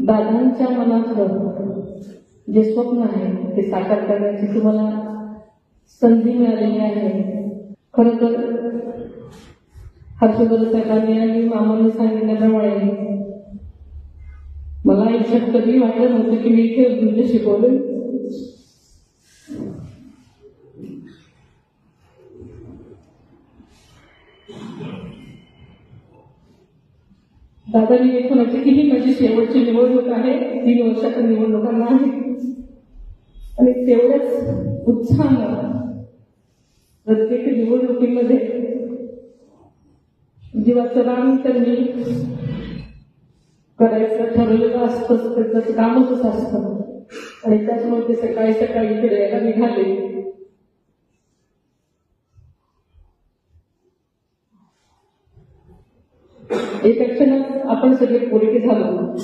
दादांच्या मनातलं जे स्वप्न आहे ते साकार करण्याची तुम्हाला संधी मिळालेली आहे. खरं तर हर्षवर्धन साहेबांनी आणि मामांनी सांगितल्याप्रमाणे मला आयुष्यात कधी वाटलं नव्हतं की मी इथे म्हणजे शिकवले. दादानी एक म्हणायचे की ही माझी शेवटची निवडणूक आहे, 3 वर्षाच्या निवडणुकांना आहे. आणि तेवढ्याच उत्साहानं प्रत्येक निवडणुकीमध्ये जीवाचं रान त्यांनी करायचं ठरवलेलं असतं. त्याचं कामच असतं आणि त्याच्यामुळे ते सकाळी सकाळी इकडे यायला निघाले. एका क्षणात आपण सगळे पोरके झालो.